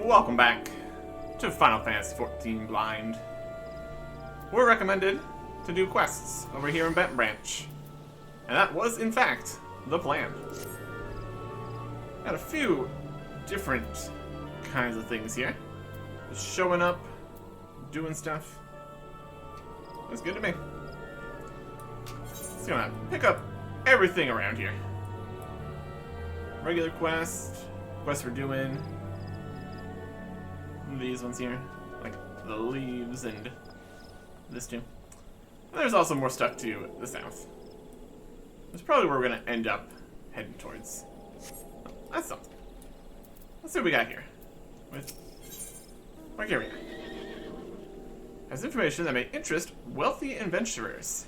welcome back to Final Fantasy XIV Blind. We're recommended to do quests over here in Bent Branch. And that was, in fact, the plan. Got a few different kinds of things here. Just showing up, doing stuff. That's good to me. Just gonna pick up everything around here. Regular quests we're doing. These ones here, like the leaves and this too. And there's also more stuff to the south. That's probably where we're gonna end up heading towards. Oh, that's something. Let's see what we got here. Right here we go. Has information that may interest wealthy adventurers.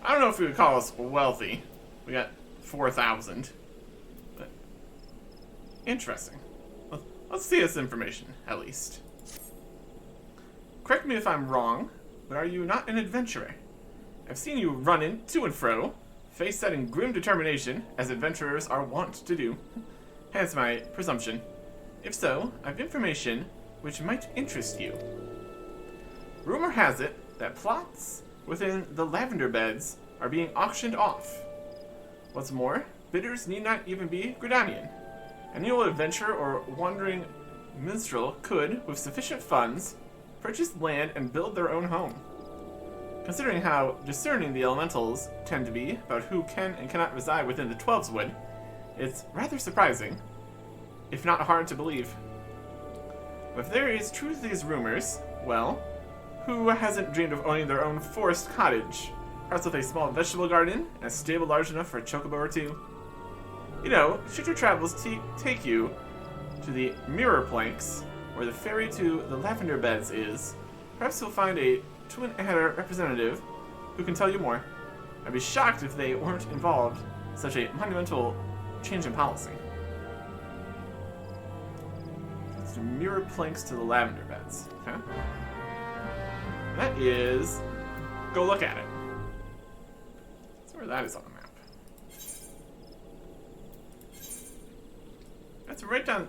I don't know if we would call us wealthy. We got 4,000. But interesting. Let's see this information, at least. Correct me if I'm wrong, but are you not an adventurer? I've seen you running to and fro, face-setting grim determination, as adventurers are wont to do. Hence my presumption. If so, I've information which might interest you. Rumor has it that plots within the lavender beds are being auctioned off. What's more, bidders need not even be Gridanian. Any old adventurer or wandering minstrel could, with sufficient funds, purchase land and build their own home. Considering how discerning the elementals tend to be about who can and cannot reside within the Twelves Wood, it's rather surprising, if not hard to believe. But if there is truth to these rumors, well, who hasn't dreamed of owning their own forest cottage, perhaps with a small vegetable garden and a stable large enough for a chocobo or two? You know, should your travels take you to the mirror planks, where the ferry to the lavender beds is, perhaps you'll find a Twin Adder representative who can tell you more. I'd be shocked if they weren't involved in such a monumental change in policy. It's the mirror planks to the lavender beds. Okay. That is... Go look at it. Let's see where that is on the map. That's right down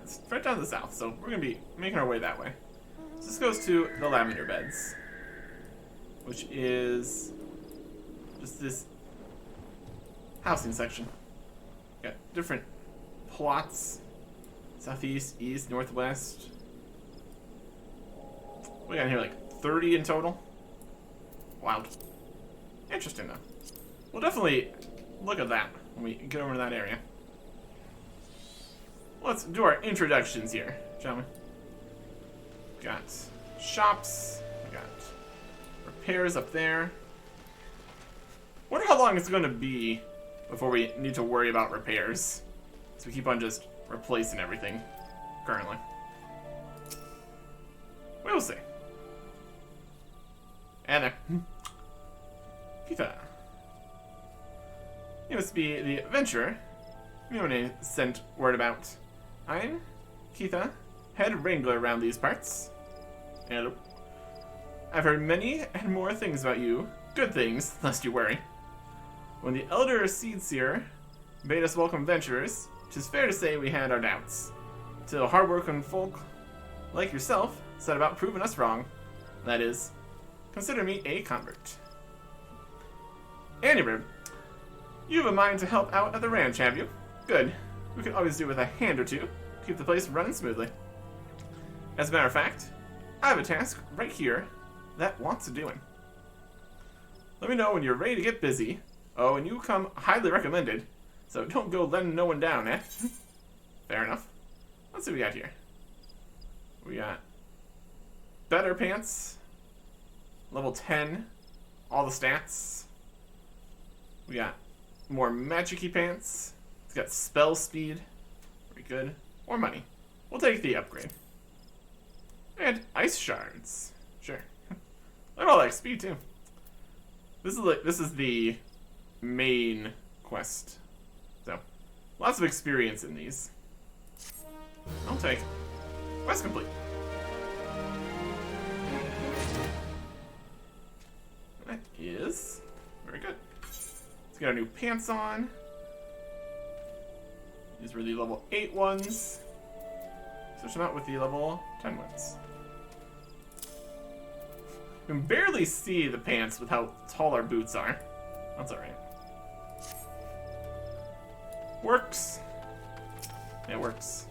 the south, so we're going to be making our way that way. So this goes to the lavender beds, which is just this housing section. Got different plots, southeast, east, northwest. We got here like 30 in total. Wild. Interesting though. We'll definitely look at that when we get over to that area. Let's do our introductions here, shall we? Got shops, we got repairs up there. Wonder how long it's going to be before we need to worry about repairs. So we keep on just replacing everything currently. We will see. And there. Kita. You must be the adventurer Mione sent word about. I'm Keitha, head wrangler around these parts. Hello. I've heard many and more things about you. Good things, lest you worry. When the elder Seedseer bade us welcome adventurers, 'tis fair to say we had our doubts. Till hard-working folk like yourself set about proving us wrong. That is, consider me a convert. Anyway, you have a mind to help out at the ranch, have you? Good. We could always do with a hand or two to keep the place running smoothly. As a matter of fact, I have a task right here that wants doing. Let me know when you're ready to get busy. Oh, and you come highly recommended, so don't go letting no one down, eh? Fair enough. Let's see what we got here. We got better pants, level 10, all the stats. We got more magic-y pants. It's got spell speed. Very good. Or money. We'll take the upgrade. And ice shards. Sure. Look at all that XP too. This is the main quest. So, lots of experience in these. I'll take. Quest complete. That is very good. Let's get our new pants on. These were the level 8 ones. switch them out with the level 10 ones. You can barely see the pants with how tall our boots are. That's alright. Works. It works.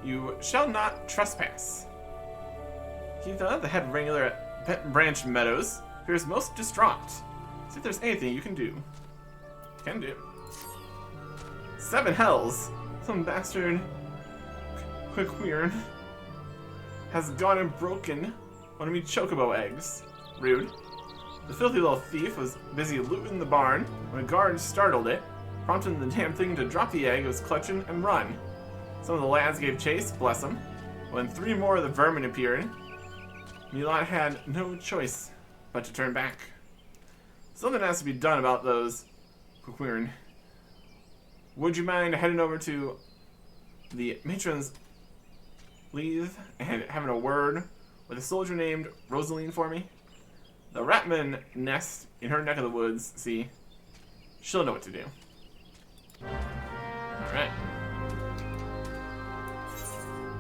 You shall not trespass. Keitha, the head wrangler at Bent Branch Meadows, appears most distraught. See if there's anything you can do. Can do. 7 hells. Some bastard Quick-Weird has gone and broken one of me chocobo eggs. Rude. The filthy little thief was busy looting the barn when a guard startled it, prompting the damn thing to drop the egg it was clutching and run. Some of the lads gave chase, bless them. When 3 more of the vermin appeared, Milan had no choice but to turn back. Something has to be done about those Quick-Weird. Would you mind heading over to the matron's leave and having a word with a soldier named Rosaline for me? The Ratman nest in her neck of the woods, see? She'll know what to do. Alright.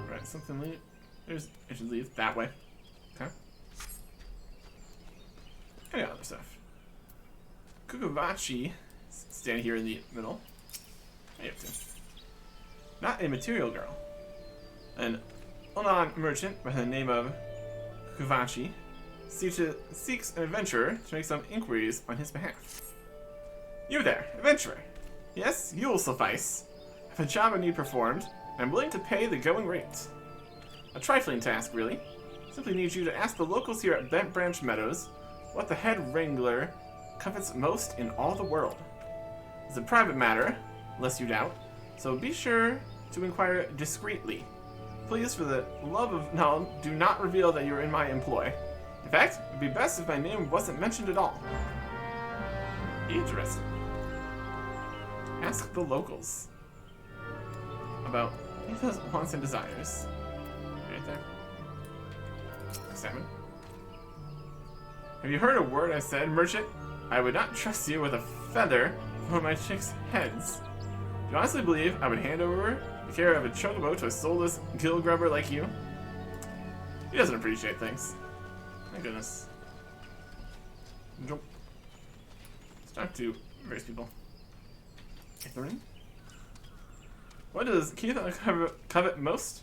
Alright, something leave. I should leave that way. Okay. Any other stuff? Kukuvachi, stand here in the middle. I have to. Not a material girl. An unknown merchant by the name of Kukuvachi seeks an adventurer to make some inquiries on his behalf. You there, adventurer. Yes, you will suffice. I have a job I need performed, and I'm willing to pay the going rate. A trifling task, really. Simply need you to ask the locals here at Bent Branch Meadows what the head wrangler covets most in all the world. It's a private matter, lest you doubt, so be sure to inquire discreetly. Please, for the love of knowledge, do not reveal that you're in my employ. In fact, it'd be best if my name wasn't mentioned at all. Interesting. Ask the locals about Etha's wants and desires. Right there. Salmon. Have you heard a word I said, merchant? I would not trust you with a feather for my chicks' heads. Do you honestly believe I would hand over the care of a chocobo to a soulless gill grubber like you? He doesn't appreciate things. My goodness. Jump. Let's talk to various people. Catherine? What does Keitha covet most?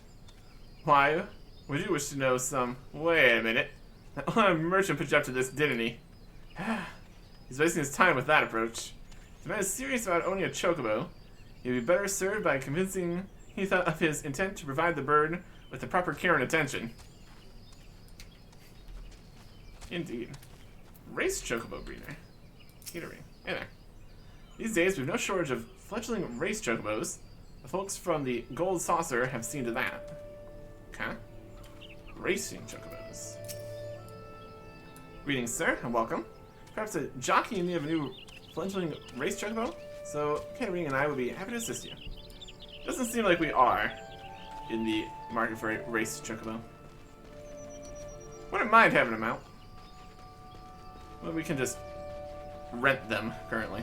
Why would you wish to know some... Wait a minute. That merchant put you up to this, didn't he? He's wasting his time with that approach. If the man is serious about owning a chocobo, he'd be better served by convincing Keitha of his intent to provide the bird with the proper care and attention. Indeed. Race chocobo breeder. Catering. Hey there. These days, we have no shortage of fledgling race chocobos. The folks from the Gold Saucer have seen to that. Okay. Racing chocobos. Greetings, sir, and welcome. Perhaps a jockey in need of a new fledgling race chocobo? So, Catering and I would be happy to assist you. Doesn't seem like we are in the market for a race chocobo. Wouldn't mind having them out. Well, we can just rent them currently,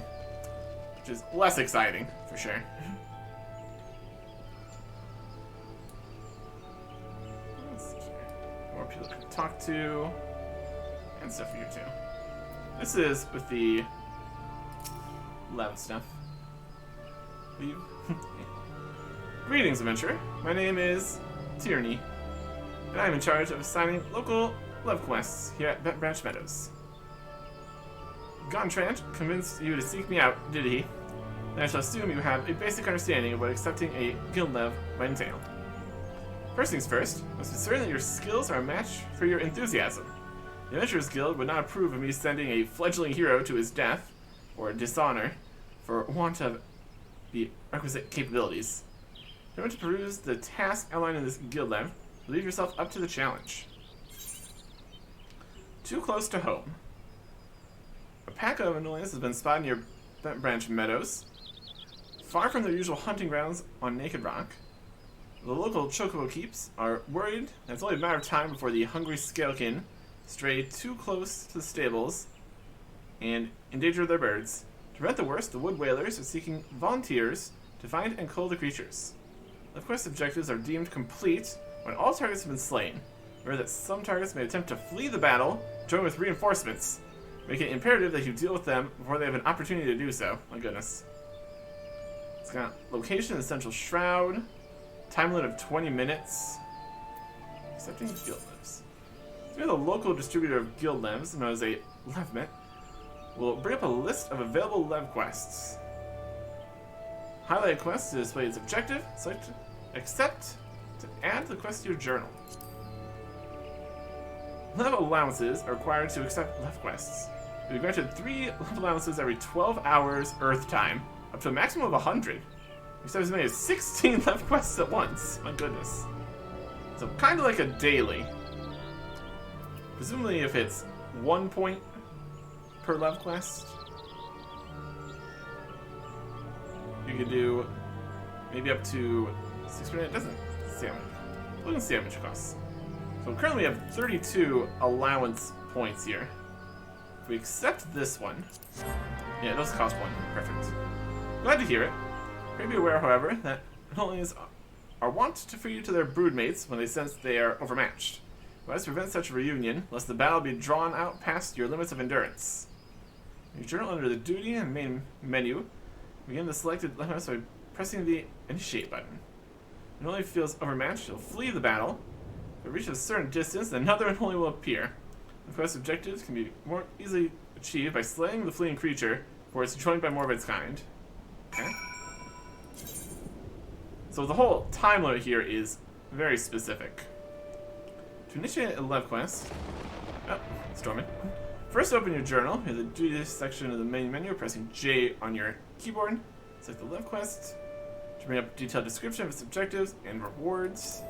which is less exciting, for sure. More people to talk to, and stuff for you too. This is with the loud stuff. Leave. Greetings, adventurer. My name is Tierney, and I'm in charge of assigning local love quests here at Bent Branch Meadows. Gontran convinced you to seek me out, did he? Then I shall assume you have a basic understanding of what accepting a guild lev might entail. First things first, you must be certain that your skills are a match for your enthusiasm. The Adventurers Guild would not approve of me sending a fledgling hero to his death, or dishonor, for want of the requisite capabilities. If you want to peruse the task outlined in this guild lev, leave yourself up to the challenge. Too close to home. A pack of annoyance has been spotted near Bent Branch Meadows. Far from their usual hunting grounds on Naked Rock, the local chocobo keeps are worried that it's only a matter of time before the hungry scalekin stray too close to the stables and endanger their birds. To prevent the worst, the wood whalers are seeking volunteers to find and kill the creatures. Left quest objectives are deemed complete when all targets have been slain. Remember that some targets may attempt to flee the battle, join with reinforcements, making it imperative that you deal with them before they have an opportunity to do so. My goodness. It's got location in the Central Shroud, time limit of 20 minutes. Accepting guild lives. So the local distributor of guild lives, known as a Levmet, will bring up a list of available Lev quests. Highlight a quest to display its objective, select accept to add the quest to your journal. Lev allowances are required to accept Lev quests. You'll be granted 3 Lev allowances every 12 hours Earth time, up to a maximum of 100. You accept as many as 16 Lev quests at once. My goodness. So kind of like a daily. Presumably if it's 1 point per Lev quest, you could do maybe up to 6%. It doesn't say how much. It doesn't say how much it costs. So currently we have 32 allowance points here. If we accept this one, yeah, it does cost 1. Perfect. Glad to hear it. Pray be aware, however, that Anolians are wont to free to their broodmates when they sense they are overmatched. We must prevent such a reunion, lest the battle be drawn out past your limits of endurance. In your journal, under the duty and main menu, begin the selected limits by pressing the initiate button. When Anoli feels overmatched, he'll flee the battle. If it reaches a certain distance, then another Anoli will appear. The quest objectives can be more easily achieved by slaying the fleeing creature, before it's joined by more of its kind. Okay. So the whole time limit here is very specific. To initiate a Lev quest, storming. First open your journal, in the duty section of the main menu, pressing J on your keyboard. Select the Lev quest to bring up a detailed description of its objectives and rewards.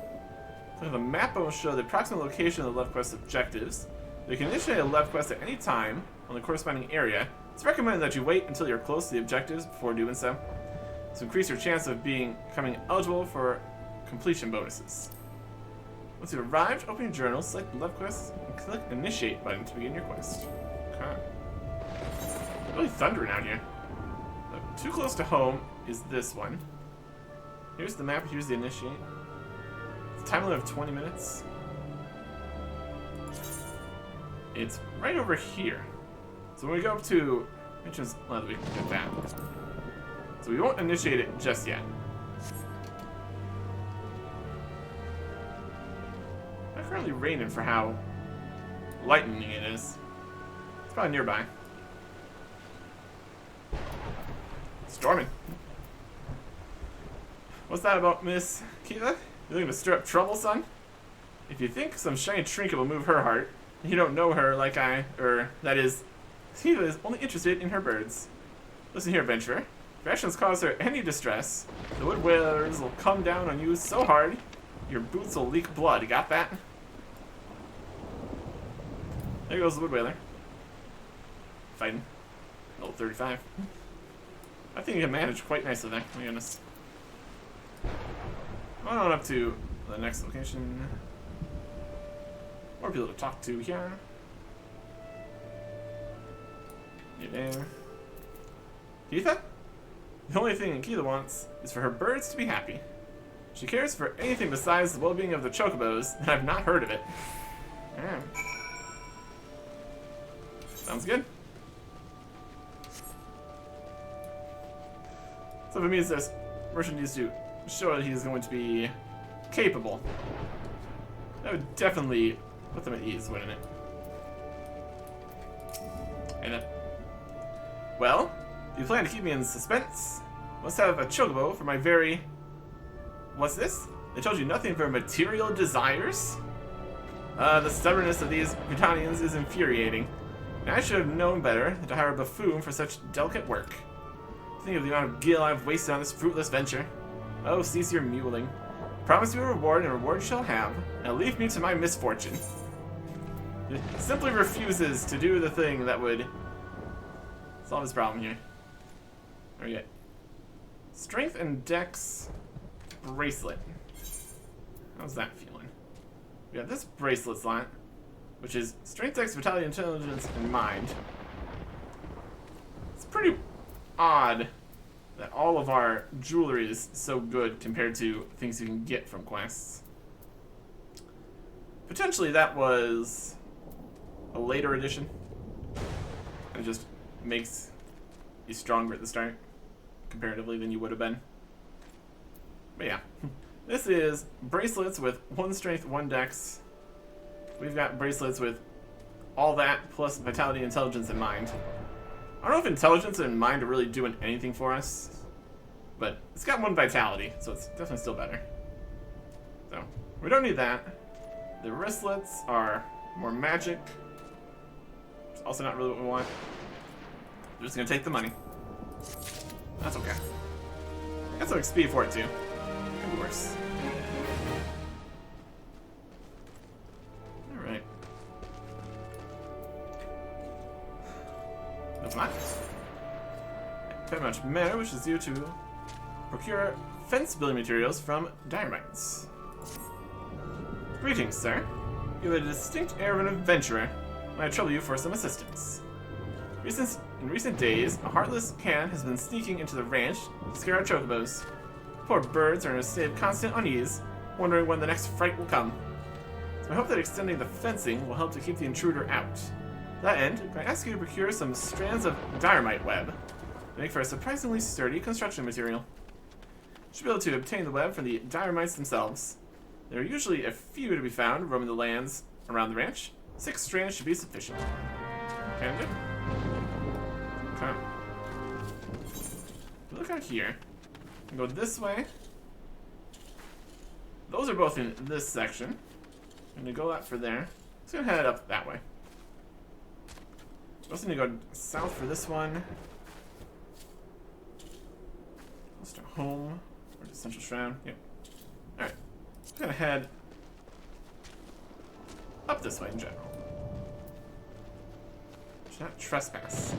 Click on the map will show the approximate location of the Lev quest objectives. You can initiate a Lev quest at any time on the corresponding area. It's recommended that you wait until you're close to the objectives before doing so, to increase your chance of becoming eligible for completion bonuses. Once you've arrived, open your journal, select the Lev quest, and click Initiate button to begin your quest. Okay. It's really thundering out here. Too close to home is this one. Here's the map, here's the Initiate. It's a time limit of 20 minutes. It's right over here. So when we go up to entrance, we can get that. So we won't initiate it just yet. It's currently raining for how lightning it is. It's probably nearby. Storming. What's that about Miss Kiva? You looking to stir up trouble, son? If you think some shiny trinket will move her heart, you don't know her like that is, Kiva is only interested in her birds. Listen here, adventurer. If your actions cause her any distress, the wood whalers will come down on you so hard, your boots will leak blood. You got that? There goes the wood whaler. Fighting. Level 35. I think you can manage quite nicely there, to be honest. Going on up to the next location. More people to talk to here. You there. Keitha? The only thing Keitha wants is for her birds to be happy. She cares for anything besides the well-being of the chocobos, and I've not heard of it. Yeah. Sounds good. So if it means this merchant needs to show that he's going to be capable, that would definitely put them at ease, wouldn't it? And well, you plan to keep me in suspense? Must have a chocobo for my very... What's this? They told you nothing of their material desires? The stubbornness of these Britanians is infuriating. And I should have known better than to hire a buffoon for such delicate work. Think of the amount of gil I've wasted on this fruitless venture. Oh, cease your mewling. Promise you a reward, and a reward you shall have. Now leave me to my misfortune. He simply refuses to do the thing that would solve his problem here. Where are you at? Strength and Dex bracelet. How's that feeling? We got this bracelet slot, which is Strength, Dex, Vitality, Intelligence, and Mind. It's pretty odd that all of our jewelry is so good compared to things you can get from quests. Potentially that was a later edition. It just makes you stronger at the start, comparatively, than you would have been. But yeah. This is bracelets with 1 strength, 1 dex. We've got bracelets with all that, plus vitality, intelligence, and mind. I don't know if intelligence and mind are really doing anything for us, but it's got 1 vitality, so it's definitely still better. So, we don't need that. The wristlets are more magic. It's also not really what we want. We're just gonna take the money. That's okay. I got some XP for it too. Could be worse. Alright. That's mine. Very much manner wishes you to procure fence building materials from Dynamites. Greetings, sir. You have a distinct air of an adventurer. Might I trouble you for some assistance? In recent days, a heartless can has been sneaking into the ranch to scare our chocobos. Poor birds are in a state of constant unease, wondering when the next fright will come. So I hope that extending the fencing will help to keep the intruder out. To that end, can I ask you to procure some strands of dynamite web to make for a surprisingly sturdy construction material? You should be able to obtain the web from the dynamites themselves. There are usually a few to be found roaming the lands around the ranch. 6 strands should be sufficient. Can do. Okay. Look out here. Go this way. Those are both in this section. I'm gonna go out for there. Just gonna head up that way. Also need to go south for this one. Close to home. Or to Central Shroud. Yep. Alright. Just gonna head up this way in general. Should not trespass.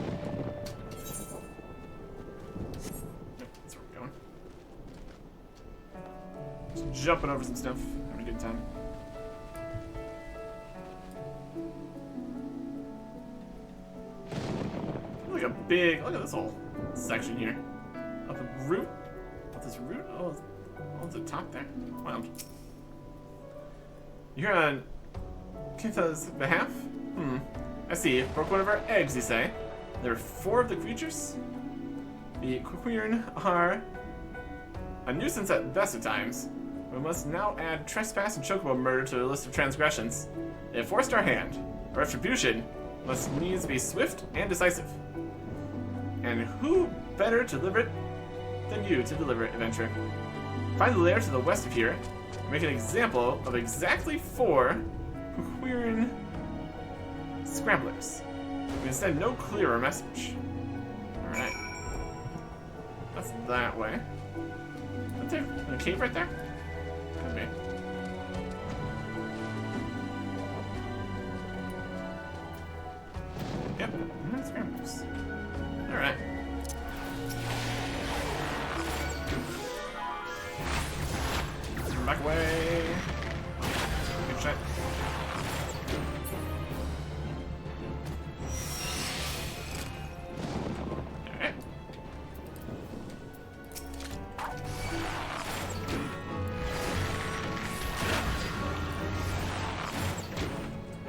Yep, that's where we're going. Just jumping over some stuff. Having a good time. Like a big, look at this whole section here. Up a root. Up this root. Oh, it's the top there. Wow. You're on Kitha's behalf? I see. Broke one of our eggs, you say? There are 4 of the creatures? The Quirn are a nuisance at best of times. We must now add trespass and chocobo murder to the list of transgressions. They have forced our hand. Our retribution must needs be swift and decisive. And who better to deliver it than you to deliver it, adventurer? Find the lair to the west of here. Make an example of exactly 4 Quirn scramblers. We can send no clearer message. Alright. That's that way. Is there a cave right there? Could be. Yep, scramblers. Alright. Back away. Good shot. Alright.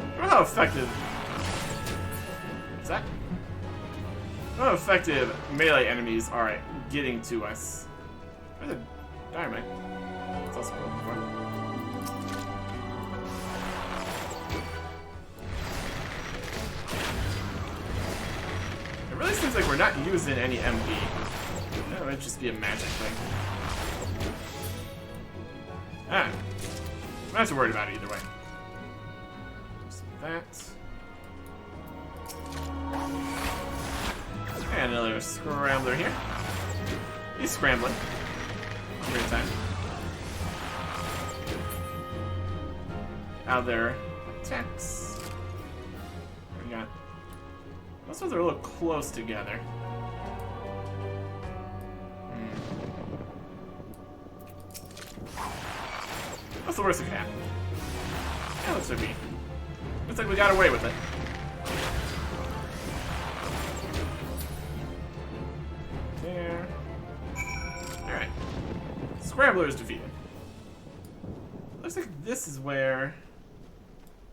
I don't know how effective. What's that? I don't know how effective melee enemies are at getting to us. Where's the dynamite? It's also broken before. It really seems like we're not using any MP. That might just be a magic thing. I'm not too worried about it either way. Just that. And another scrambler here. He's scrambling. Great time. Out there. Attacks. What do we got? Those ones are a little close together. What's the worst that could happen? Yeah, looks like looks like we got away with it. There. Scrambler is defeated. Looks like this is where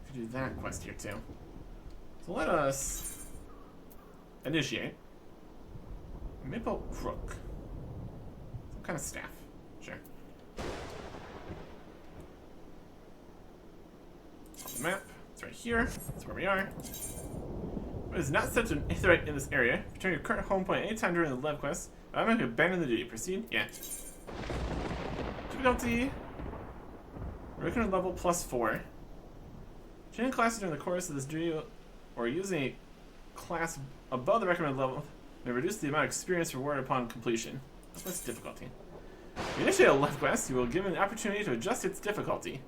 we could do that quest here too. So let us initiate Maple Crook. Some kind of staff. Sure. On the map. It's right here. That's where we are. It is not such an threat in this area. Return your current home point anytime during the Lev quest. I'm going to abandon the duty. Proceed? Yeah. Difficulty. Recommended level +4. Changing classes during the course of this duty or using a class above the recommended level may reduce the amount of experience rewarded upon completion. What's difficulty? If you initiate a Lev quest, you will give an opportunity to adjust its difficulty.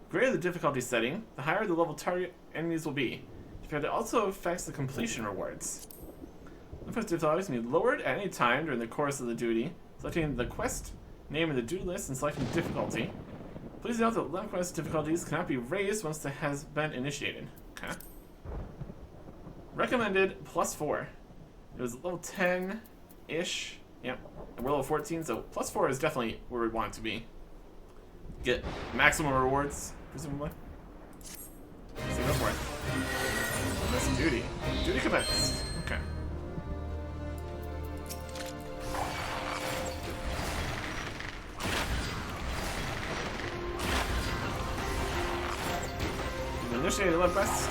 The greater the difficulty setting, the higher the level target enemies will be. It also affects the completion rewards. The quest difficulties can be lowered at any time during the course of the duty, selecting the quest name in the duty list and selecting difficulty. Please note that Lev quest difficulties cannot be raised once it has been initiated. Okay. Recommended +4. It was level 10-ish. Yep. And we're level 14, so +4 is definitely where we want it to be. Get maximum rewards, presumably. So go for it. That's duty. Duty commenced. Okay. Initiate the Lev quest.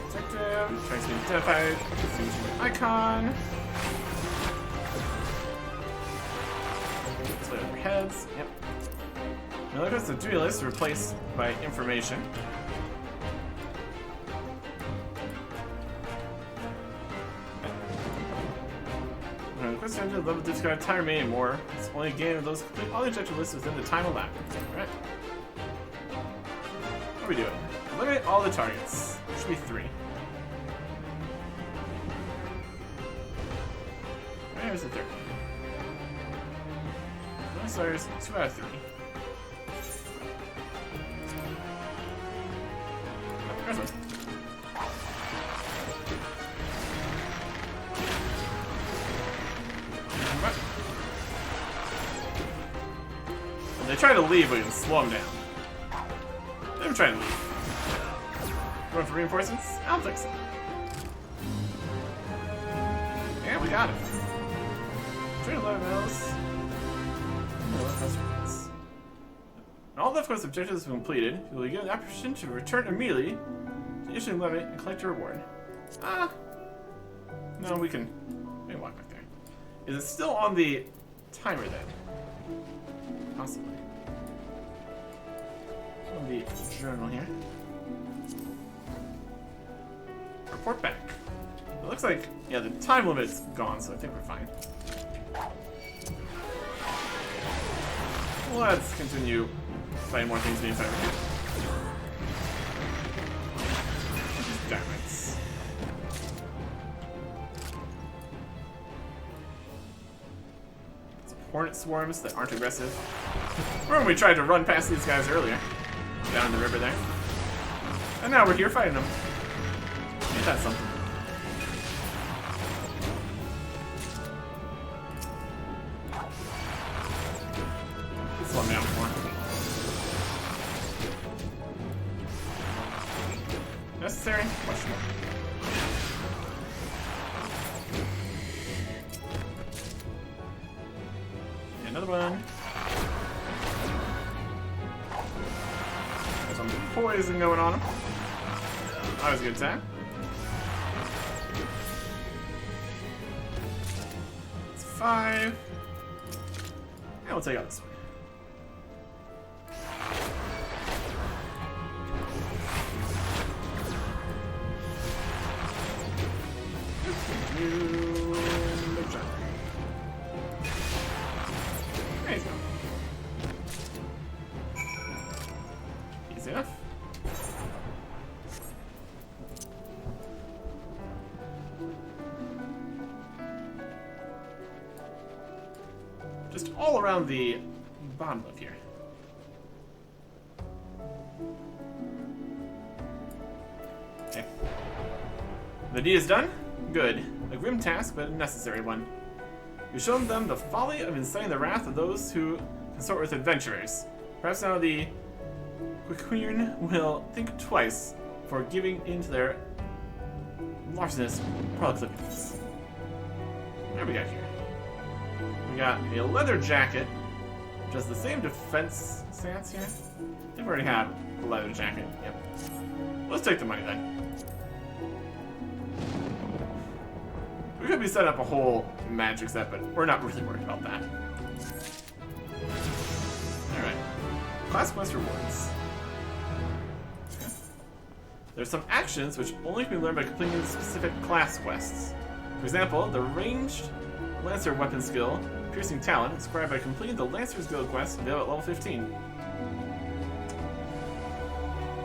Detective. Tries to be identified. Icon. Heads. Yep. Now look at the duty list replaced by information. Quest engine level discard time remaining more. It's only a game of those complete all the objective lists within the time allowed. Alright. What are we doing? Eliminate all the targets. There should be 3. Where's the 3rd? Stars, 2 out of 3. Oh, there's one. When they try to leave, we can slow them down. They're trying to leave. Going for reinforcements? I don't think so. Yeah, we got it. 311 mils. When all Lev quest objectives have been completed, you will be given the opportunity to return immediately to the issuing levy and collect your reward. Ah. No, we can walk back there. Is it still on the timer then? Possibly. On the journal here. Report back. It looks like, yeah, the time limit's gone, so I think we're fine. Let's continue fighting more things being fired. Diamonds. Some hornet swarms that aren't aggressive. Remember we tried to run past these guys earlier. Down in the river there. And now we're here fighting them. Ain't that something? Slow me down more. Necessary? Questionable. Another one. There's some poison going on him. Always a good time. It's 5. And we'll take out this one. Easy enough. Just all around the bottom of here. The deed is done? Good. A grim task, but a necessary one. You've shown them the folly of inciting the wrath of those who consort with adventurers. Perhaps now the Queen will think twice for giving in to their larcenous proclivities. What do we got here? We got a leather jacket, which has the same defense stance here. I think we already have a leather jacket. Yep. Let's take the money then. We could be setting up a whole magic set, but we're not really worried about that. Alright. Class quest rewards. Okay. There's some actions which only can be learned by completing specific class quests. For example, the ranged Lancer weapon skill, Piercing Talent, is acquired by completing the Lancer's Guild quest available at level 15.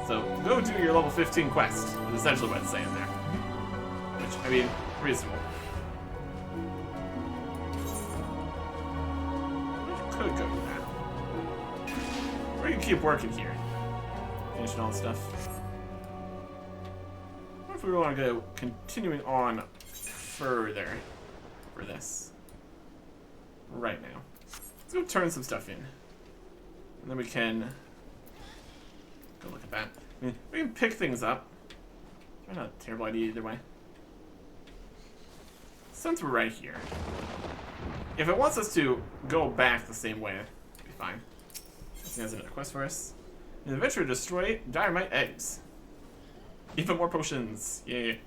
So, go do your level 15 quest, is essentially what it's saying there. Which, I mean, reasonable. We could go do that. Or you can keep working here. Finishing all the stuff. What if we want to go continuing on further for this? Right now. Let's go turn some stuff in. And then we can go look at that. I mean, we can pick things up. It's not a terrible idea either way. Since we're right here, if it wants us to go back the same way, it'll be fine. This has another quest for us. In the adventure, destroy dynamite eggs. Even more potions. Yay.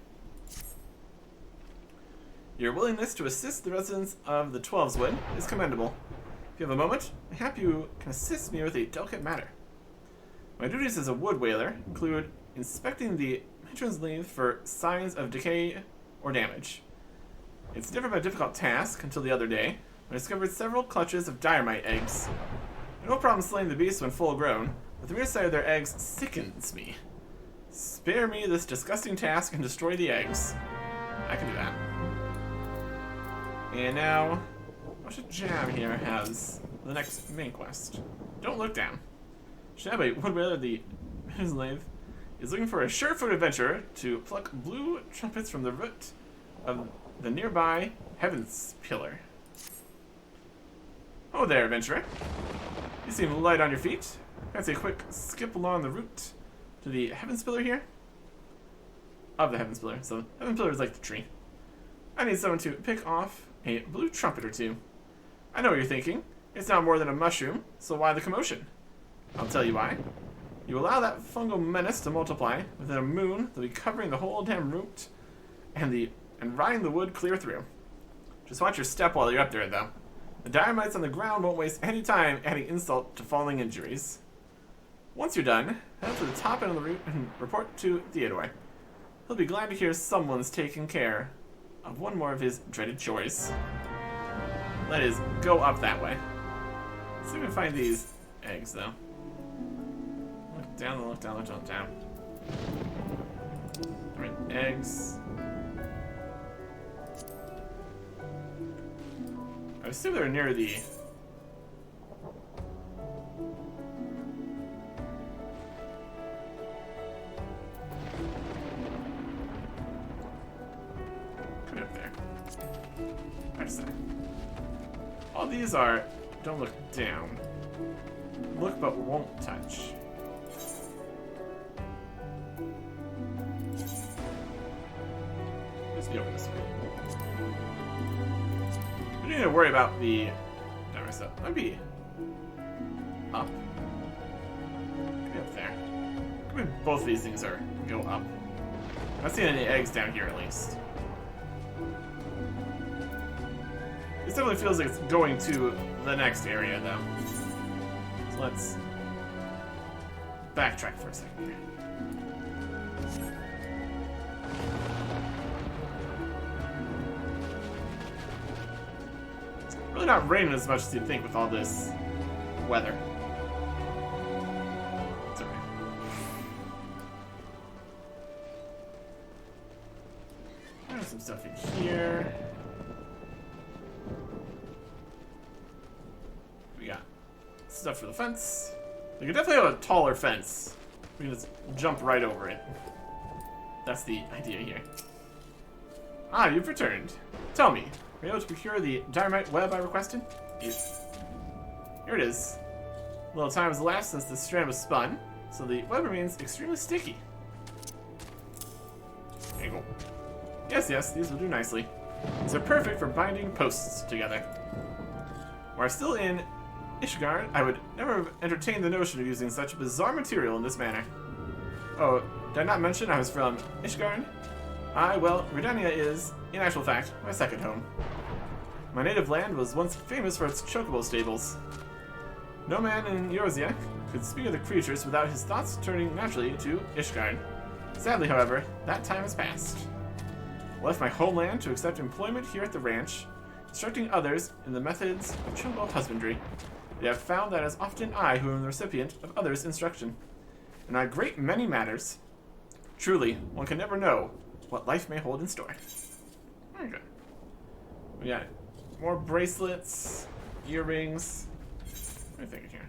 Your willingness to assist the residents of the 12's Wood is commendable. If you have a moment, I hope you can assist me with a delicate matter. My duties as a wood whaler include inspecting the matron's leaf for signs of decay or damage. It's never been a difficult task until the other day, when I discovered several clutches of dynamite eggs. I have no problem slaying the beasts when full grown, but the mere sight of their eggs sickens me. Spare me this disgusting task and destroy the eggs. I can do that. And now, Russia Jam here has the next main quest. Don't look down. Shabby Woodwhaler, the slave, is looking for a sure-footed adventurer to pluck blue trumpets from the root of the nearby Heaven's Pillar. Oh there, adventurer. You seem light on your feet. Fancy a quick skip along the route to the Heaven's Pillar here? Of the Heaven's Pillar. So, Heaven's Pillar is like the tree. I need someone to pick off a blue trumpet or two. I know what you're thinking. It's not more than a mushroom, so why the commotion? I'll tell you why. You allow that fungal menace to multiply. Within a moon, they'll be covering the whole damn root and rotting the wood clear through. Just watch your step while you're up there, though. The dynamites on the ground won't waste any time adding insult to falling injuries. Once you're done, head up to the top end of the route and report to Theodore. He'll be glad to hear someone's taken care of one more of his dreaded chores. That is, go up that way. Let's see if we can find these eggs, though. Look down, look down, look down. Alright, eggs. I assume they're near the... Could be up there. I say. All these are... Don't look down. Look but won't touch. Let's be over this way. We don't need to worry about the dynamite stuff. Might be up. Could be up there. Could be both of these things are go up. I'm not seeing any eggs down here at least. This definitely feels like it's going to the next area though. So let's backtrack for a second here. Really not raining as much as you'd think with all this weather. It's alright. There's some stuff in here. We got stuff for the fence. We could definitely have a taller fence. We can just jump right over it. That's the idea here. Ah, you've returned. Tell me, were you able to procure the dynamite web I requested? Yes. Here it is. Little time has elapsed since the strand was spun, so the web remains extremely sticky. There you go. Yes, these will do nicely. These are perfect for binding posts together. While still in Ishgard, I would never have entertained the notion of using such bizarre material in this manner. Oh, did I not mention I was from Ishgard? Well, Redania is, in actual fact, my second home. My native land was once famous for its chocobo stables. No man in Yorziak could speak of the creatures without his thoughts turning naturally to Ishgard. Sadly, however, that time has passed. I left my homeland to accept employment here at the ranch, instructing others in the methods of chocobo husbandry. Yet I have found that it is often I who am the recipient of others' instruction. In a great many matters, truly, one can never know what life may hold in store. Very good. We got more bracelets, earrings. What are you thinking here?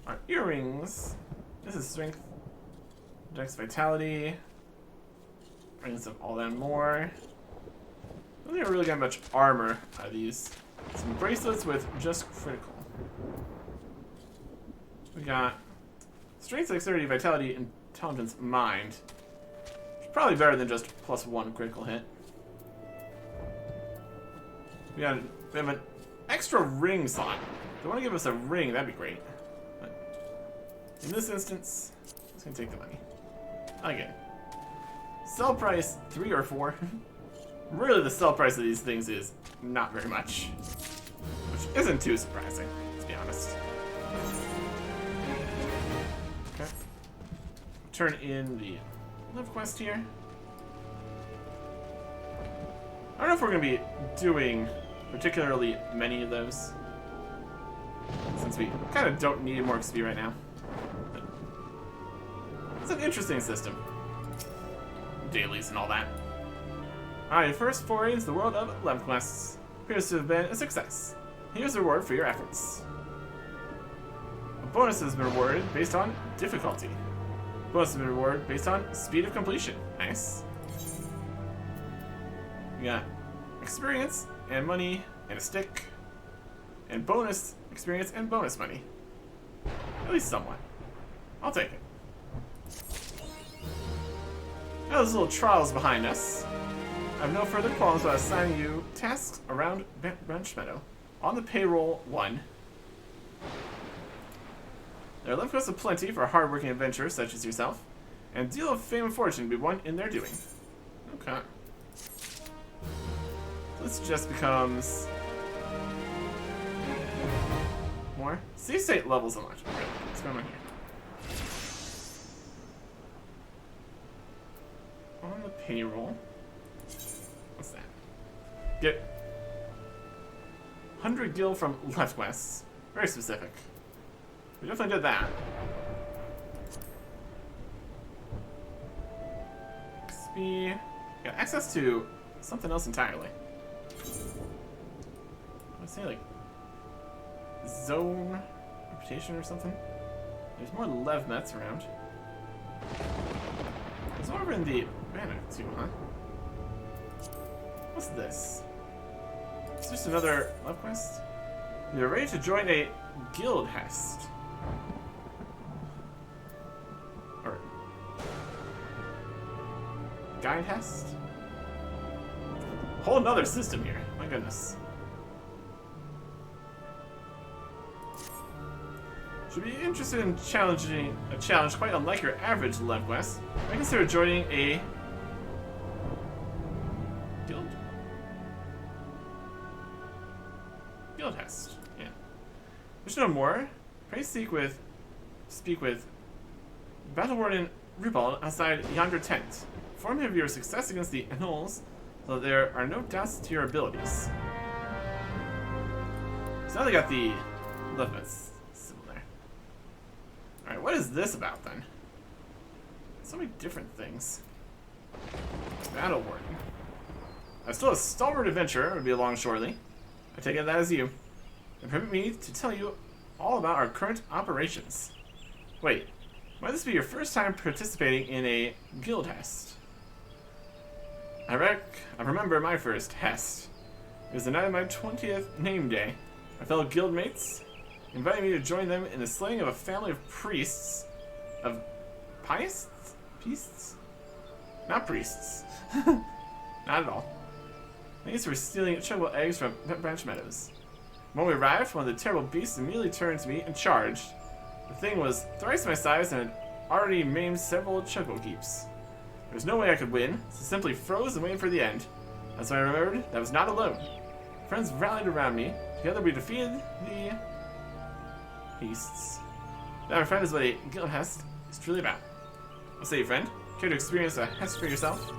Our earrings. This is strength, dex, vitality. Brings up all that and more. I don't think I really got much armor out of these. Some bracelets with just critical. We got strength, dexterity, vitality, intelligence, mind. Probably better than just +1 critical hit. We have an extra ring slot. If they want to give us a ring, that'd be great. But in this instance, I'm just gonna take the money. Again. Sell price 3 or 4. Really, the sell price of these things is not very much, which isn't too surprising, to be honest. Okay. Turn in the live quest here. I don't know if we're going to be doing particularly many of those, since we kind of don't need more XP right now. But it's an interesting system. Dailies and all that. Your first foray into the world of live quests appears to have been a success. Here's a reward for your efforts. A bonus has been rewarded based on difficulty. Bonus has been rewarded based on speed of completion. Nice. We got experience and money and a stick. And bonus experience and bonus money. At least somewhat. I'll take it. Now there's little trials behind us. I have no further qualms about assigning you tasks around Branch Meadow. On the payroll 1. There are life quests aplenty for hard-working adventurers such as yourself, and a deal of fame and fortune will be won in their doing. Okay. This just becomes more. Sea state levels unlocked. Okay, what's going on here? On the payroll. What's that? Get 100 gil from left quests. Very specific. We definitely did that. XP. Got access to something else entirely. Let's say like zone reputation or something. There's more Lev Mets around. There's more over in the banner too, huh? What's this? It's just another love quest. You're ready to join a guild hest. Or guide hest? Whole another system here. My goodness. Should be interested in challenging a challenge quite unlike your average love quest. I consider joining a guild. Guild hest. Yeah. Wish to know more? Pray speak with Battle Warden Rubal outside yonder tent. Inform him of your success against the Gnolls, so that there are no doubts to your abilities. So now they got the love mets symbol there. Alright, what is this about then? So many different things. Battle Warden. I'm still a stalwart adventurer, would be along shortly. I take it that as you. And permit me to tell you all about our current operations. Wait, might this be your first time participating in a guild hest? I remember my first Hest. It was the night of my 20th name day. My fellow guildmates invited me to join them in the slaying of a family of priests. Of pious? Priests? Not priests. Not at all. These were stealing chocobo eggs from branch meadows. When we arrived, one of the terrible beasts immediately turned to me and charged. The thing was thrice my size and had already maimed several chocobo keeps. There was no way I could win, so simply froze and waited for the end. That's when I remembered that I was not alone. Friends rallied around me. Together we defeated the beasts. Now, my friend, is what a guild Hest is truly about. I'll say, friend, care to experience a Hest for yourself?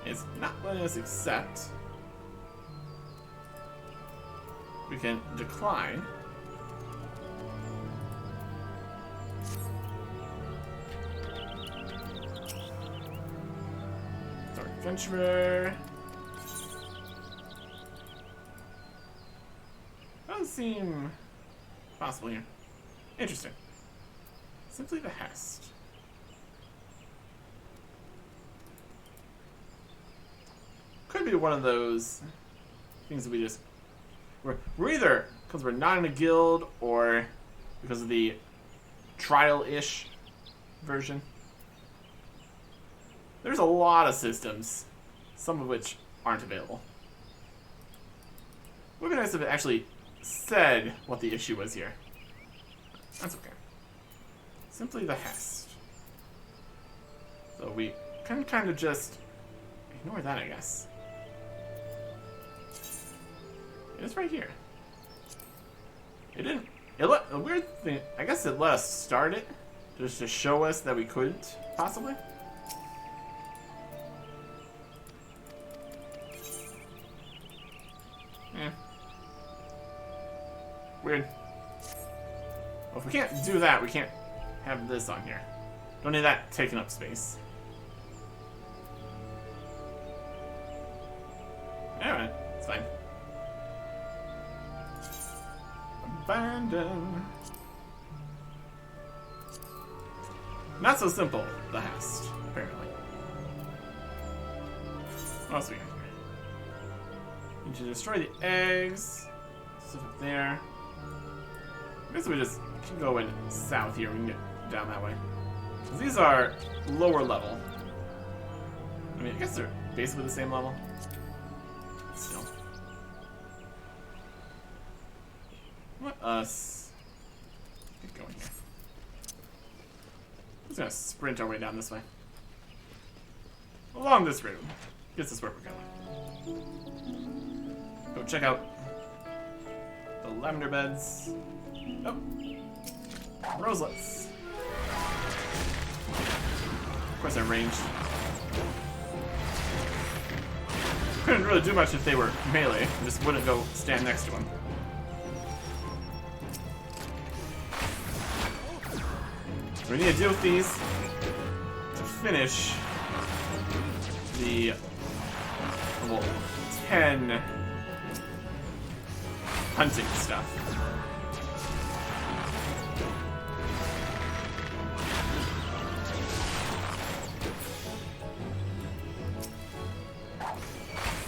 It's not letting us accept. We can decline. It's our adventurer. Doesn't seem possible here. Interesting. Simply the Hest. Could be one of those things that we just... We're either because we're not in a guild or because of the trial-ish version. There's a lot of systems, some of which aren't available. It would be nice if it actually said what the issue was here. That's okay. Simply the Hest. So we can kind of just ignore that, I guess. It's right here. It didn't. The weird thing, I guess it let us start it just to show us that we couldn't possibly. Weird. Well, if we can't do that, we can't have this on here. Don't need that taking up space. Alright, it's fine. Abandon. Not so simple, the Hest, apparently. What else do we have here? Need to destroy the eggs. Stuff up there. I guess we just keep going south here. We can get down that way. These are lower level. I mean, I guess they're basically the same level. Still. Let us get going here. I'm just gonna sprint our way down this way. Along this road. Gets us where we're going. Go check out the lavender beds. Oh. Roselets. Of course they're ranged. Couldn't really do much if they were melee. I just wouldn't go stand next to them. We need to deal with these to finish the level 10 hunting stuff.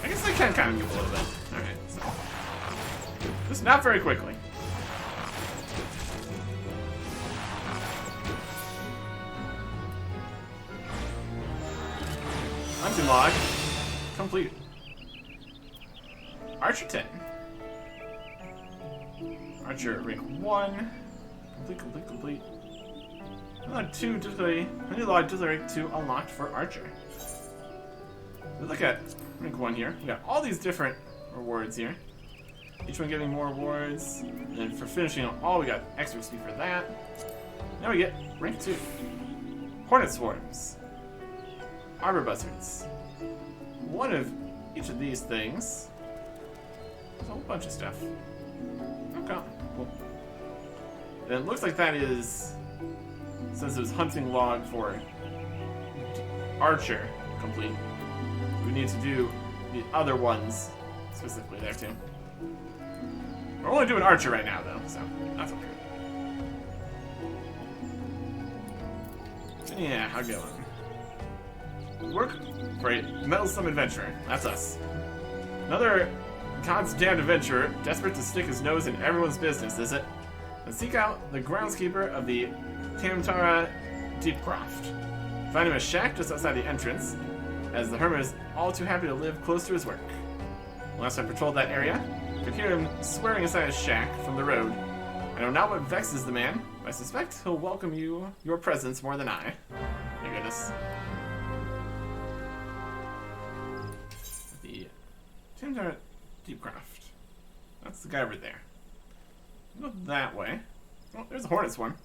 I guess I can kind of move a little bit. Alright, so. Just not very quickly. Hunting log. Complete. Archer 10. Archer rank 1. Complete. Another 2 difficulty. A new log difficulty rank 2 unlocked for Archer. We look at rank 1 here. We got all these different rewards here. Each one giving more rewards. And then for finishing all, we got extra speed for that. Now we get rank 2. Hornet Swarms. Arbor Buzzards. One of each of these things. There's a whole bunch of stuff. Okay, cool. And it looks like that is, since it was hunting log for Archer complete, we need to do the other ones specifically there too. We're only doing Archer right now though, so that's okay. Yeah, I'll go on. Work for a meddlesome adventurer. That's us. Another God's damned adventurer, desperate to stick his nose in everyone's business, is it? And seek out the groundskeeper of the Tamtara Deepcroft. Find him a shack just outside the entrance, as the hermit is all too happy to live close to his work. Last I patrolled that area, I could hear him swearing inside his shack from the road. I know not what vexes the man, but I suspect he'll welcome your presence more than I. My goodness. The Tamtara Deepcroft. That's the guy over there. Go that way. Oh, there's a hornet's one.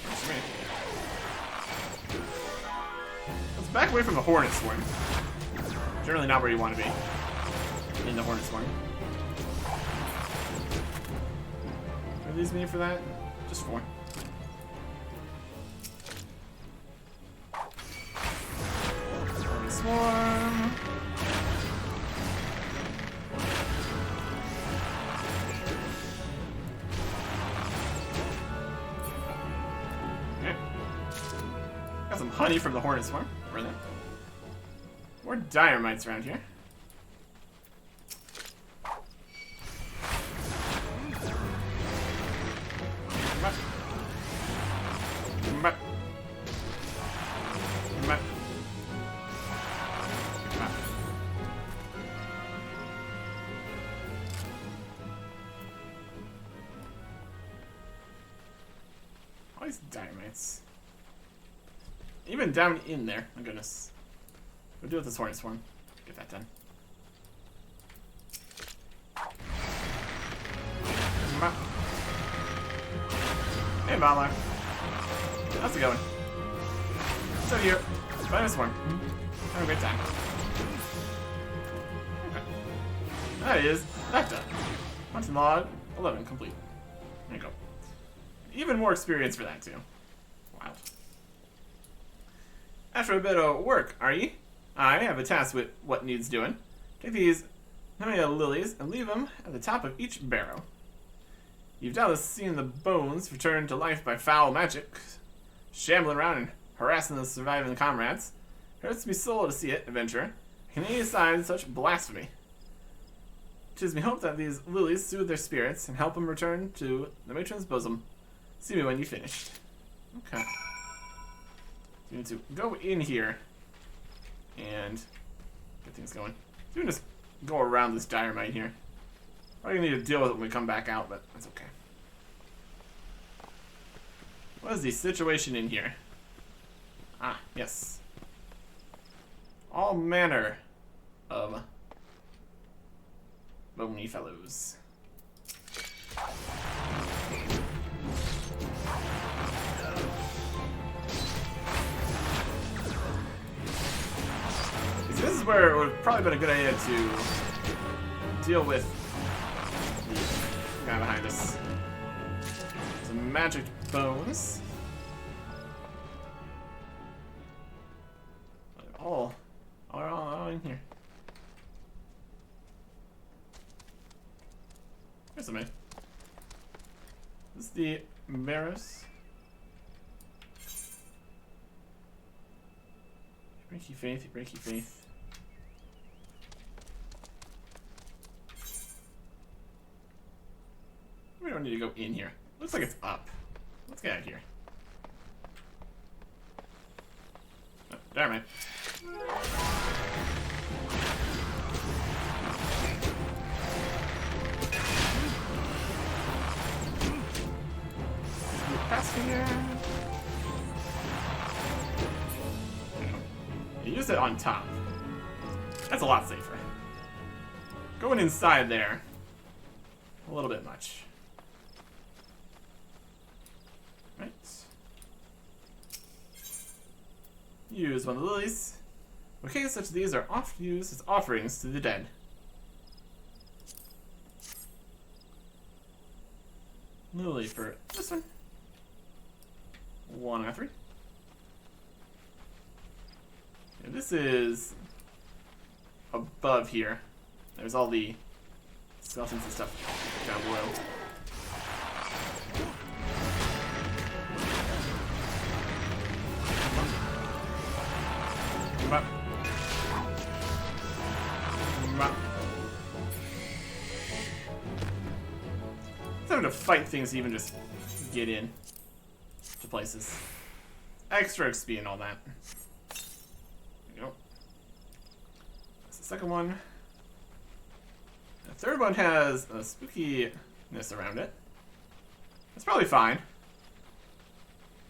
That's me. Let's back away from the hornet swarm. Generally not where you want to be. In the hornet swarm. Are these me for that? Just 4. Hornet swarm. Got some honey from the hornet swarm. Where are they? More dire mites around here. All these dynamites. Even down in there. My goodness. We'll do with this hornet swarm. Get that done. Hey, Bala. How's it going? So you. Find a swarm. Have a great time. Okay. That is that done. Hunting log 11 complete. There you go. Even more experience for that too. Wild. After a bit of work, are ye? I have a task with what needs doing. Take these Nemea lilies and leave them at the top of each barrow. You've doubtless seen the bones returned to life by foul magic, shambling around and harassing the surviving comrades. Hurts me soul to see it, adventurer. I can aside such blasphemy. 'Tis me hope that these lilies soothe their spirits and help them return to the matron's bosom. See me when you finished. Okay. You need to go in here and get things going. You can just go around this dynamite here. Probably need to deal with it when we come back out, but that's okay. What is the situation in here? Ah, yes. All manner of bony fellows. This is where it would have probably been a good idea to deal with the guy behind us. Some magic bones. All in here. There's somebody. This is the Maris. Breaky faith, breaky faith. We don't need to go in here. Looks like it's up. Let's get out of here. Oh, darn it. Past here. You use it on top. That's a lot safer. Going inside there, a little bit much. Right. Use one of the lilies. Okay, such as these are often used as offerings to the dead. Lily for this one. 1 out of 3. And this is above here. There's all the skeletons and stuff down below. fight things to even just get in to places. Extra XP and all that. There you go. That's the second one. The third one has a spookiness around it. It's probably fine.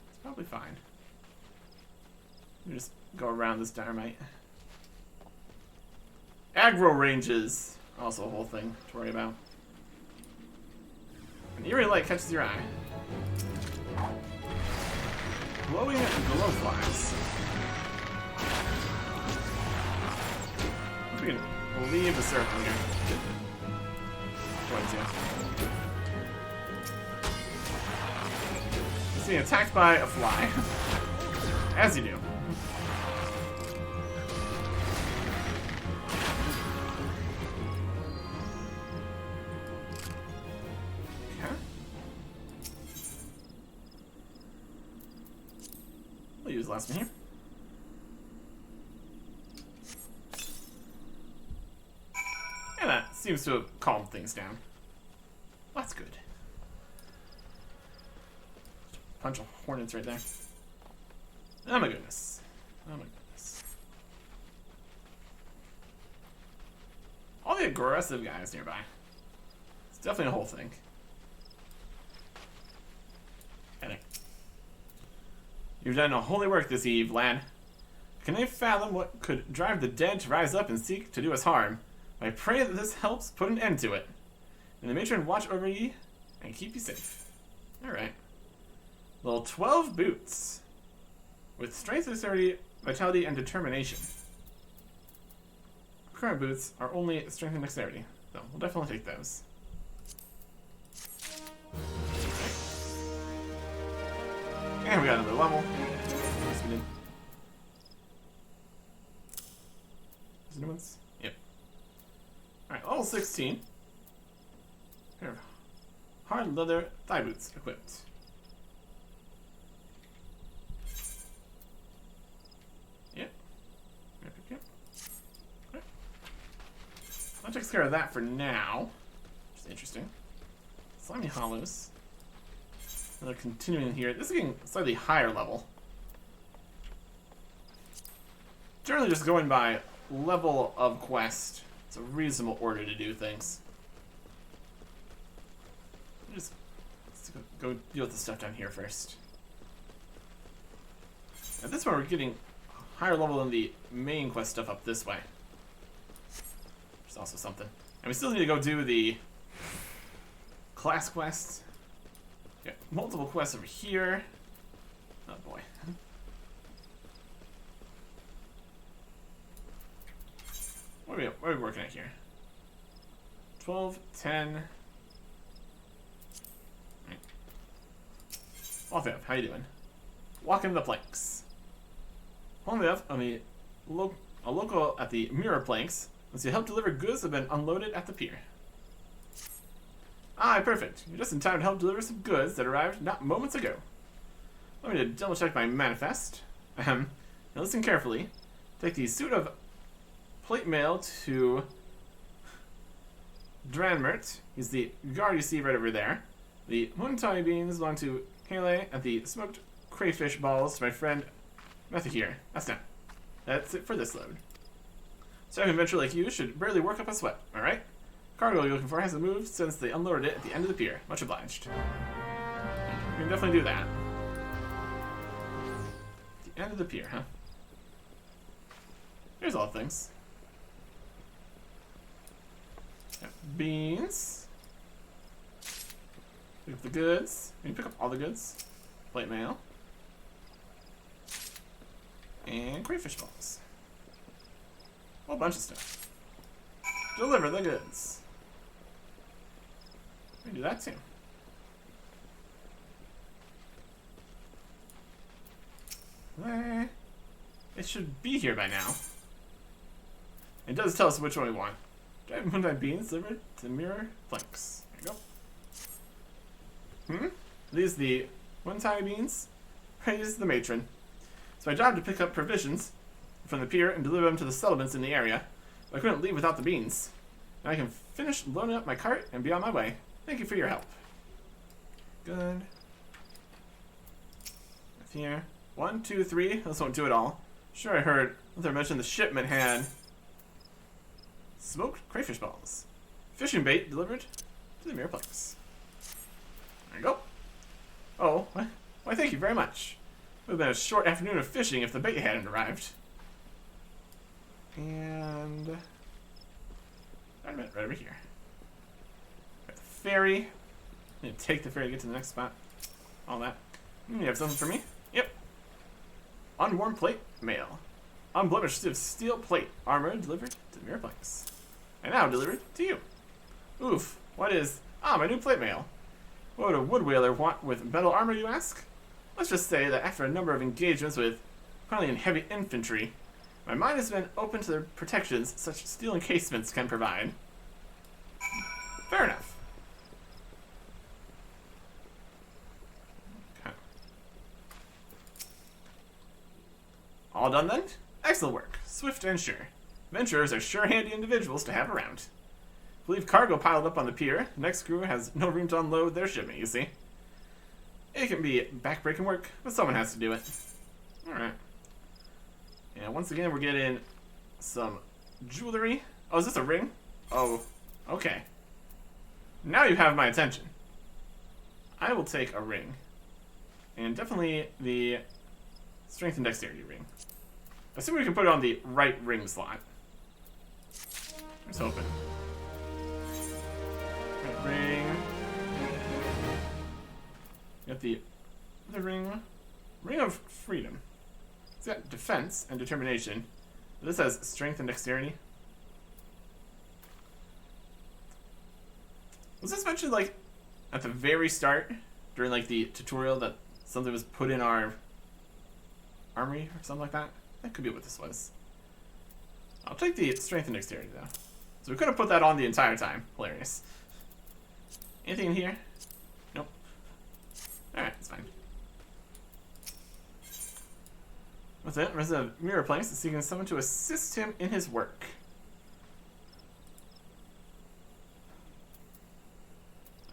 It's probably fine. Let me just go around this dynamite. Aggro ranges. Also a whole thing to worry about. An eerie light catches your eye. Glowing glow flies. We can leave the circle here. It's being attacked by a fly. As you do. We'll use the last one here. And that seems to have calmed things down. That's good. Bunch of hornets right there. Oh my goodness. Oh my goodness. All the aggressive guys nearby. It's definitely a whole thing. Heading. You've done a holy work this eve, lad. Can they fathom what could drive the dead to rise up and seek to do us harm? I pray that this helps put an end to it. And the matron watch over ye and keep you safe. Alright. Level 12 boots. With strength, dexterity, vitality, and determination. Current boots are only strength and dexterity. So we'll definitely take those. And we got another level. Yes, we did. Those new ones? Yep. Alright, level 16. Pair of hard leather thigh boots equipped. Yep. Yep. Okay. That takes care of that for now. Which is interesting. Slimy hollows. And they're continuing here. This is getting slightly higher level. Generally just going by level of quest. It's a reasonable order to do things. Let's go deal with the stuff down here first. At this point we're getting higher level than the main quest stuff up this way. Which is also something. And we still need to go do the class quests. Yeah, multiple quests over here. Oh boy. What are we working at here? 12, 10. Right. Waltham, how you doing? Walking the planks. Waltham, a local at the mirror planks. Once you help deliver goods that have been unloaded at the pier. Ah, perfect. You're just in time to help deliver some goods that arrived not moments ago. Let me double check my manifest. Now listen carefully. Take the suit of plate mail to Dranmert. He's the guard you see right over there. The Muntai beans belong to Kale, and the smoked crayfish balls to my friend Metha here. That's it for this load. So an adventurer like you should barely work up a sweat, alright? Cargo you're looking for hasn't moved since they unloaded it at the end of the pier. Much obliged. We can definitely do that. The end of the pier, huh? Here's all the things. Got beans. Pick up the goods. We can pick up all the goods. Plate mail. And crayfish balls. A whole bunch of stuff. Deliver the goods. We can do that too. It should be here by now. It does tell us which one we want. Drive Moonlight Beans delivered to Mirror Flanks. There you go. Are these the one-tie beans? Praise the matron. It's my job to pick up provisions from the pier and deliver them to the settlements in the area. But I couldn't leave without the beans. Now I can finish loading up my cart and be on my way. Thank you for your help. Good. Here. 1, 2, 3. This won't do it all. Sure, I heard Luther mention the shipment had smoked crayfish balls. Fishing bait delivered to the Mirrorplex. There you go. Oh, why thank you very much. It would have been a short afternoon of fishing if the bait hadn't arrived. And... wait a minute, right over here. Got the ferry. Need to take the ferry to get to the next spot. All that. You have something for me? Yep. Unworn plate mail. Unblemished steel plate armor delivered to the Mirrorplex. And now delivered to you. Oof. What is... ah, my new plate mail. What would a wood whaler want with metal armor, you ask? Let's just say that after a number of engagements with primarily in heavy infantry, my mind has been open to the protections such steel encasements can provide. Fair enough. Okay. All done then? Excellent work. Swift and sure. Adventurers are sure handy individuals to have around. Leave cargo piled up on the pier. The next crew has no room to unload their shipment, you see. It can be backbreaking work, but someone has to do it. Alright. And once again, we're getting some jewelry. Oh, is this a ring? Oh, okay. Now you have my attention. I will take a ring. And definitely the strength and dexterity ring. Assuming we can put it on the right ring slot. Let's open. Right ring. Got the other ring. Ring of Freedom. It's got defense and determination. This has strength and dexterity. Was this mentioned like at the very start during like the tutorial that something was put in our armory or something like that? That could be what this was. I'll take the strength and dexterity though. So we could have put that on the entire time. Hilarious. Anything in here? Nope. Alright, it's fine. With it, Resident of Mirrorplex is seeking someone to assist him in his work.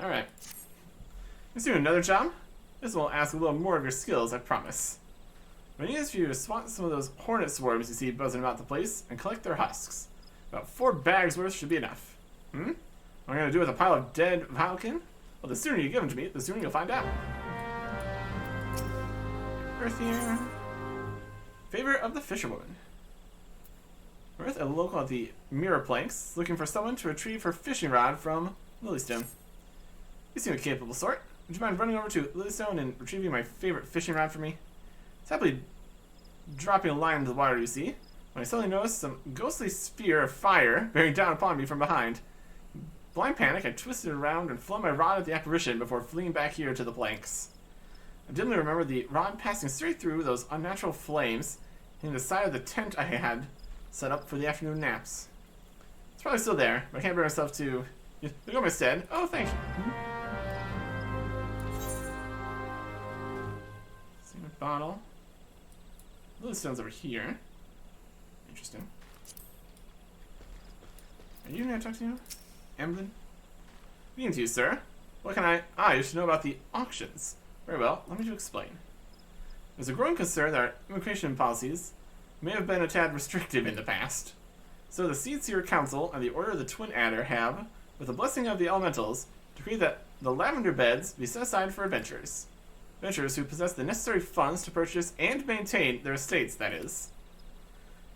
Alright. Let's do another job. This will ask a little more of your skills, I promise. I need you to swat some of those hornet swarms you see buzzing about the place and collect their husks. About 4 bags worth should be enough. What am I going to do with a pile of dead Valken? Well, the sooner you give them to me, the sooner you'll find out. Earth here. Favor of the Fisherwoman. Earth, a local at the Mirrorplex, looking for someone to retrieve her fishing rod from Lilystone. You seem a capable sort. Would you mind running over to Lilystone and retrieving my favorite fishing rod for me? It's happily dropping a line into the water, you see, when I suddenly noticed some ghostly sphere of fire bearing down upon me from behind. Blind panic, I twisted around and flung my rod at the apparition before fleeing back here to the planks. I dimly remember the rod passing straight through those unnatural flames, hitting the side of the tent I had set up for the afternoon naps. It's probably still there, but I can't bring myself to... You go instead. Oh, thank you. Same bottle. Lilystone's over here. Interesting. Are you going to talk to you? Emblem? Greetings to you, sir. What can I... Ah, you should know about the auctions. Very well, let me explain. There's a growing concern that our immigration policies may have been a tad restrictive in the past. So the Seedseer Council and the Order of the Twin Adder have, with the blessing of the elementals, decreed that the lavender beds be set aside for adventurers. Adventurers who possess the necessary funds to purchase and maintain their estates, that is.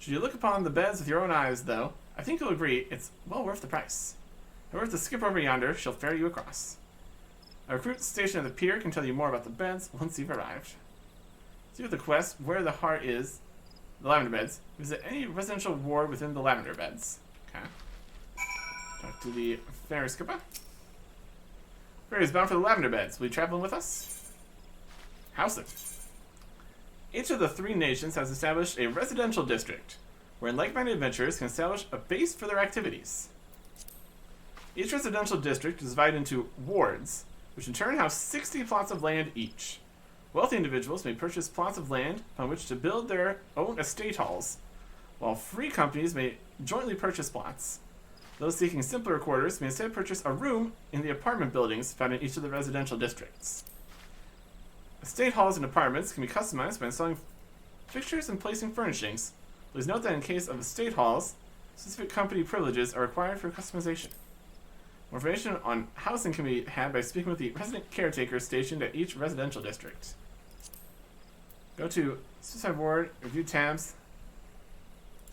Should you look upon the beds with your own eyes, though, I think you'll agree it's well worth the price. However, to skip over yonder shall ferry you across. A recruit stationed at the pier can tell you more about the beds once you've arrived. See with the quest where the heart is, the lavender beds. Visit any residential ward within the lavender beds. Okay. Talk to the ferry skipper. Ferry is bound for the lavender beds. Will you travel with us? House it. Each of the 3 nations has established a residential district, wherein like-minded adventurers can establish a base for their activities. Each residential district is divided into wards, which in turn have 60 plots of land each. Wealthy individuals may purchase plots of land on which to build their own estate halls, while free companies may jointly purchase plots. Those seeking simpler quarters may instead purchase a room in the apartment buildings found in each of the residential districts. Estate halls and apartments can be customized by installing fixtures and placing furnishings. Please note that in case of estate halls, specific company privileges are required for customization. More information on housing can be had by speaking with the resident caretaker stationed at each residential district. Go to Suicide Ward, review tabs.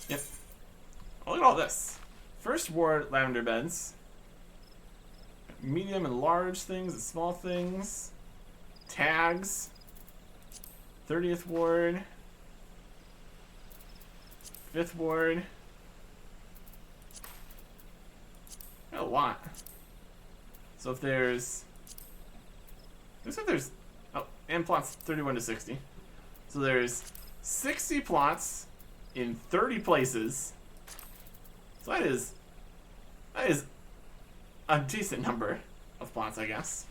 Yep. Oh, look at all this. First ward, lavender beds. Medium and large things and small things. Tags. 30th ward. 5th ward. A lot. So if there's... Looks like there's... Oh, and plots 31 to 60. So there's 60 plots in 30 places. So that is a decent number of plots, I guess.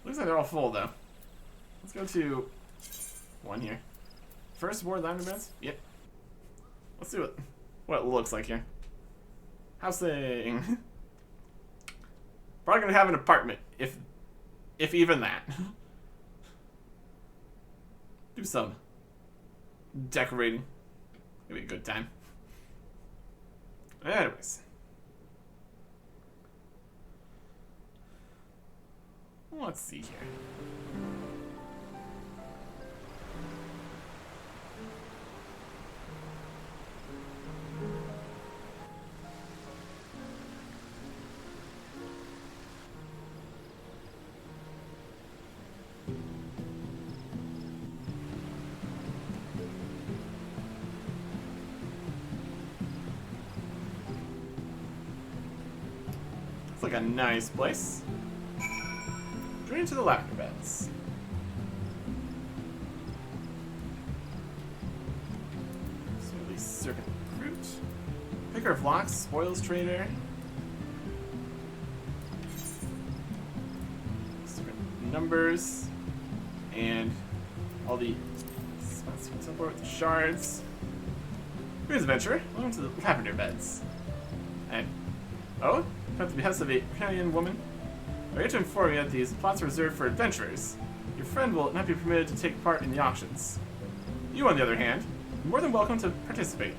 Looks like they're all full, though. Let's go to one here. First ward lavender beds? Yep. Let's see what it looks like here. Housing. Probably gonna have an apartment, if even that. Do some decorating. It'll be a good time. Anyways. Let's see here. It's like a nice place. Journey into the lavender beds. Slowly serpent fruit. Picker of locks, spoils trader. Serpent numbers. And all the spots and so forth. Shards. Here's adventure. Welcome to the lavender beds. And oh, at the behest of a Italian woman. I hate to inform you that these plots are reserved for adventurers. Your friend will not be permitted to take part in the auctions. You, on the other hand, are more than welcome to participate.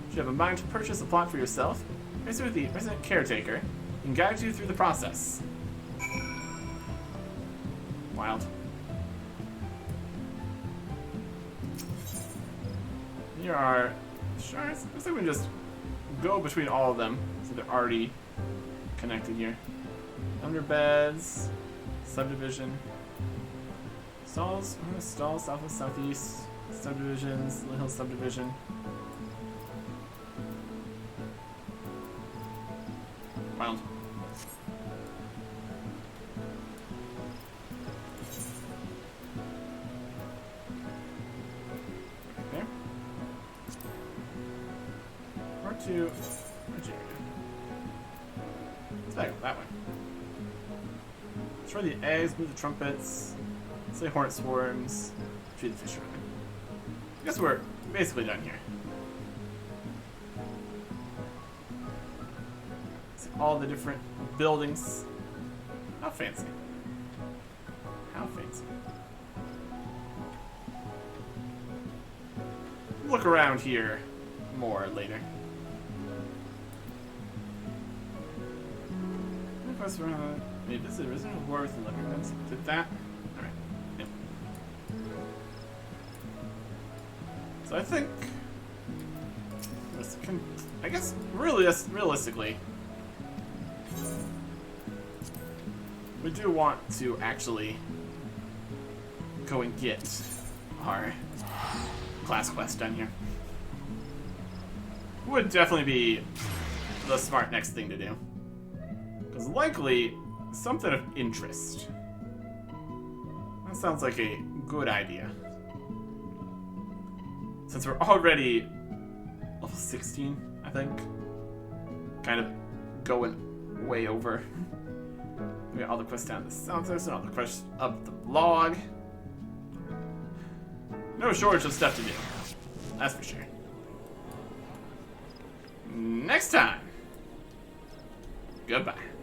If you have a mind to purchase a plot for yourself, visit with the resident caretaker and guide you through the process. Wild. Here are shards. Looks like we can just go between all of them, so they're already connected here. Under beds, subdivision, stalls, southwest, southeast, subdivisions, Little Hill subdivision. Wild. Okay. Or to which area? Let's back up that way. Destroy the eggs, move the trumpets, slay hornet swarms, feed the fishermen. I guess we're basically done here. See all the different buildings. How fancy. How fancy. Look around here more later. Maybe this is a resident war with the living rooms. Did that? Alright. Yep. So I think this can, I guess realistically we do want to actually go and get our class quest done here. Would definitely be the smart next thing to do. Because likely something of interest. That sounds like a good idea. Since we're already level 16, I think. Kind of going way over. We got all the quests down the south and all the quests up the log. No shortage of stuff to do. That's for sure. Next time Goodbye.